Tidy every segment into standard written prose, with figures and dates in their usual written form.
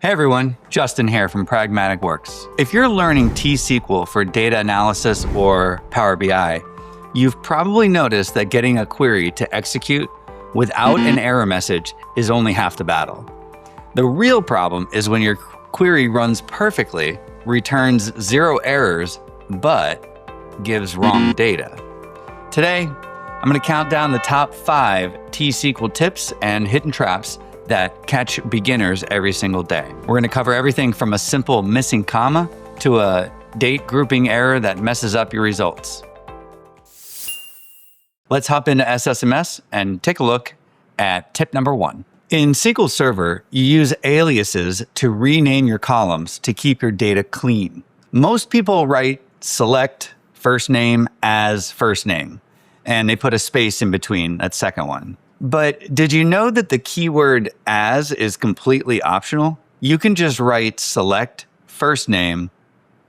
Hey everyone, Justin here from Pragmatic Works. If you're learning T-SQL for data analysis or Power BI, you've probably noticed that getting a query to execute without an error message is only half the battle. The real problem is when your query runs perfectly, returns 0 errors, but gives wrong data. Today, I'm going to count down the top 5 T-SQL tips and hidden traps that catch beginners every single day. We're going to cover everything from a simple missing comma to a date grouping error that messes up your results. Let's hop into SSMS and take a look at tip number 1. In SQL Server, you use aliases to rename your columns to keep your data clean. Most people write select first name as first name, and they put a space in between that second one. But did you know that the keyword as is completely optional? You can just write select first name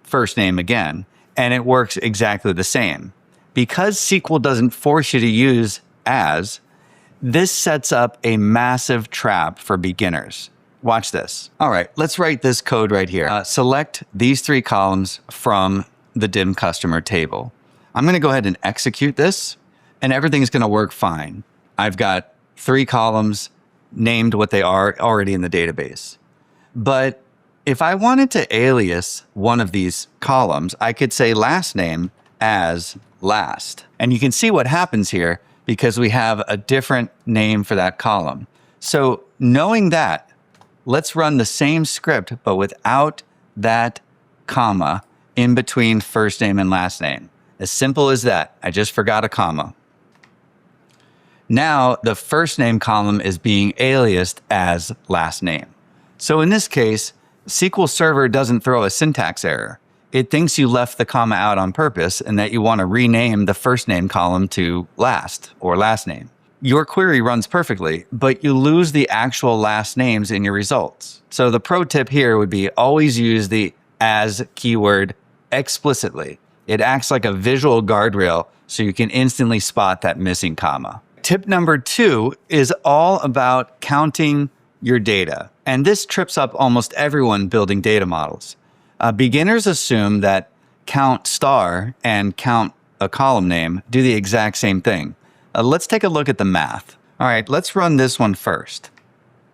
again, and it works exactly the same. Because SQL doesn't force you to use as, this sets up a massive trap for beginners. Watch this. All right, let's write this code right here. Select these 3 columns from the dim customer table. I'm going to go ahead and execute this, and everything's going to work fine. I've got 3 columns named what they are already in the database. But if I wanted to alias one of these columns, I could say last name as last. And you can see what happens here because we have a different name for that column. So knowing that, let's run the same script, but without that comma in between first name and last name. As simple as that. I just forgot a comma. Now the first name column is being aliased as last name. So in this case, SQL Server doesn't throw a syntax error. It thinks you left the comma out on purpose and that you want to rename the first name column to last or last name. Your query runs perfectly, but you lose the actual last names in your results. So the pro tip here would be always use the as keyword explicitly. It acts like a visual guardrail so you can instantly spot that missing comma. Tip number 2 is all about counting your data. And this trips up almost everyone building data models. Beginners assume that count star and count a column name do the exact same thing. Let's take a look at the math. All right, let's run this one first.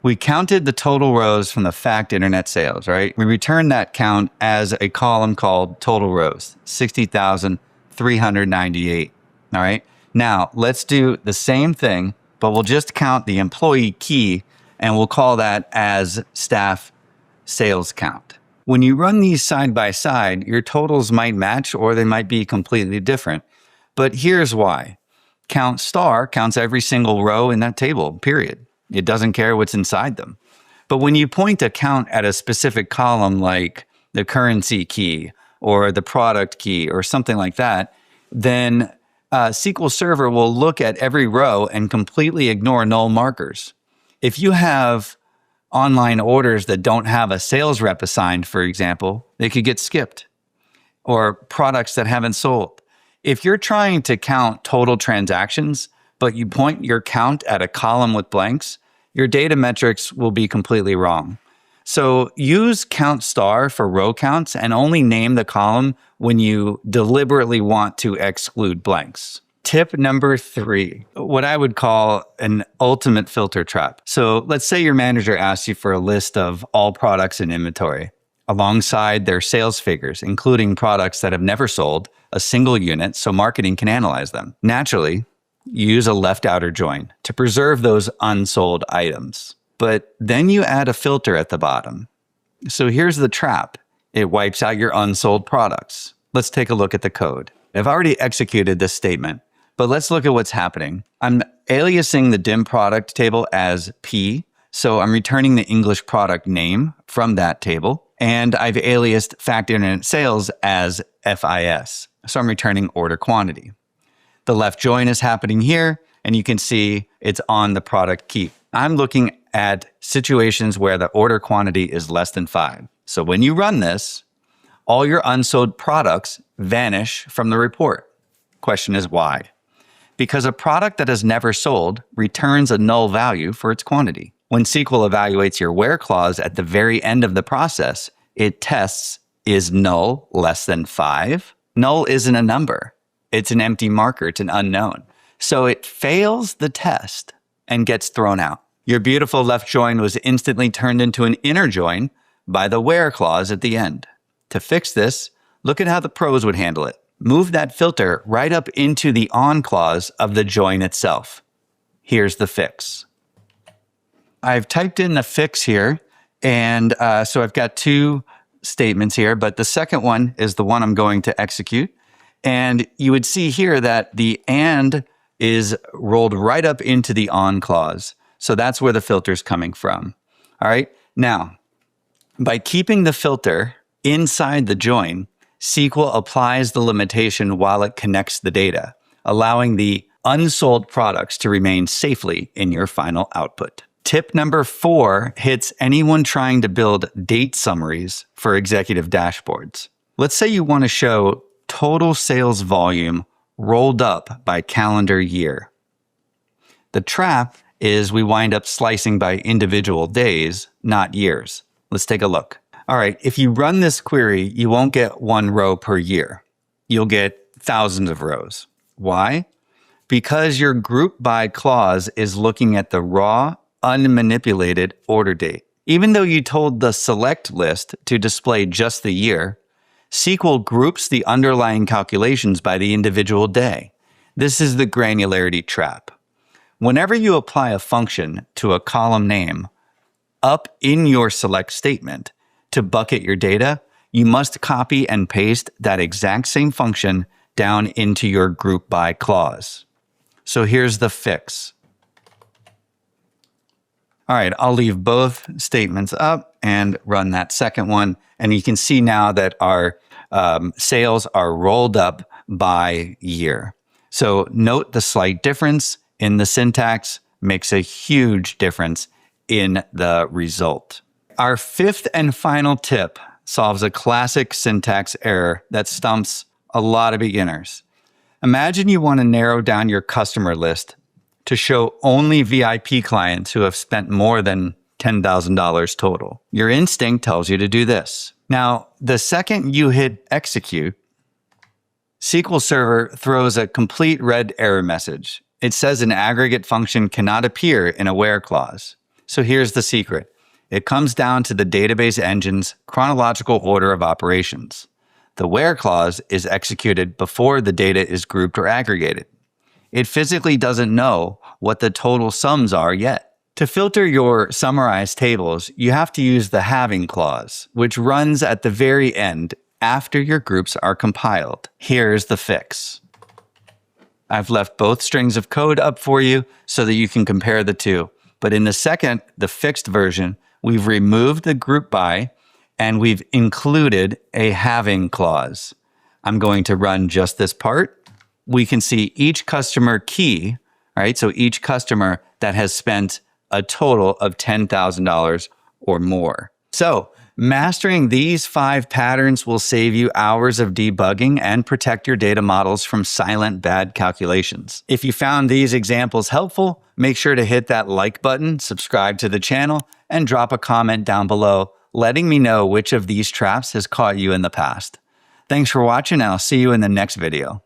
We counted the total rows from the fact internet sales, right? We returned that count as a column called total rows, 60,398, all right? Now, let's do the same thing, but we'll just count the employee key, and we'll call that as staff sales count. When you run these side by side, your totals might match or they might be completely different. But here's why. Count star counts every single row in that table, period. It doesn't care what's inside them. But when you point a count at a specific column like the currency key or the product key or something like that, then SQL Server will look at every row and completely ignore null markers. If you have online orders that don't have a sales rep assigned, for example, they could get skipped, or products that haven't sold. If you're trying to count total transactions, but you point your count at a column with blanks, your data metrics will be completely wrong. So use count star for row counts and only name the column when you deliberately want to exclude blanks. Tip number 3, what I would call an ultimate filter trap. So let's say your manager asks you for a list of all products in inventory alongside their sales figures, including products that have never sold a single unit so marketing can analyze them. Naturally, you use a left outer join to preserve those unsold items. But then you add a filter at the bottom. So here's the trap. It wipes out your unsold products. Let's take a look at the code. I've already executed this statement, but let's look at what's happening. I'm aliasing the dim product table as P, so I'm returning the English product name from that table, and I've aliased fact internet sales as FIS, so I'm returning order quantity. The left join is happening here, and you can see it's on the product key. I'm looking at situations where the order quantity is less than 5. So when you run this, all your unsold products vanish from the report. Question is why? Because a product that has never sold returns a null value for its quantity. When SQL evaluates your where clause at the very end of the process, it tests, is null less than 5? Null isn't a number. It's an empty marker. It's an unknown. So it fails the test and gets thrown out. Your beautiful left join was instantly turned into an inner join by the where clause at the end. To fix this, look at how the pros would handle it. Move that filter right up into the on clause of the join itself. Here's the fix. I've typed in the fix here, and so I've got two statements here, but the second one is the one I'm going to execute. And you would see here that the and is rolled right up into the on clause. So that's where the filter is coming from. All right. Now, by keeping the filter inside the join, SQL applies the limitation while it connects the data, allowing the unsold products to remain safely in your final output. Tip number 4 hits anyone trying to build date summaries for executive dashboards. Let's say you want to show total sales volume rolled up by calendar year. The trap is we wind up slicing by individual days, not years. Let's take a look. All right, if you run this query, you won't get one row per year. You'll get thousands of rows. Why? Because your group by clause is looking at the raw, unmanipulated order date. Even though you told the select list to display just the year, SQL groups the underlying calculations by the individual day. This is the granularity trap. Whenever you apply a function to a column name up in your select statement to bucket your data, you must copy and paste that exact same function down into your group by clause. So here's the fix. All right, I'll leave both statements up and run that second one. And you can see now that our sales are rolled up by year. So note the slight difference in the syntax makes a huge difference in the result. Our fifth and final tip solves a classic syntax error that stumps a lot of beginners. Imagine you want to narrow down your customer list to show only VIP clients who have spent more than $10,000 total. Your instinct tells you to do this. Now, the second you hit execute, SQL Server throws a complete red error message. It says an aggregate function cannot appear in a where clause. So here's the secret. It comes down to the database engine's chronological order of operations. The where clause is executed before the data is grouped or aggregated. It physically doesn't know what the total sums are yet. To filter your summarized tables, you have to use the having clause, which runs at the very end after your groups are compiled. Here's the fix. I've left both strings of code up for you so that you can compare the two. But in the second, the fixed version, we've removed the group by and we've included a having clause. I'm going to run just this part. We can see each customer key, right? So each customer that has spent a total of $10,000 or more. So mastering these 5 patterns will save you hours of debugging and protect your data models from silent bad calculations. If you found these examples helpful, make sure to hit that like button, subscribe to the channel, and drop a comment down below, letting me know which of these traps has caught you in the past. Thanks for watching, and I'll see you in the next video.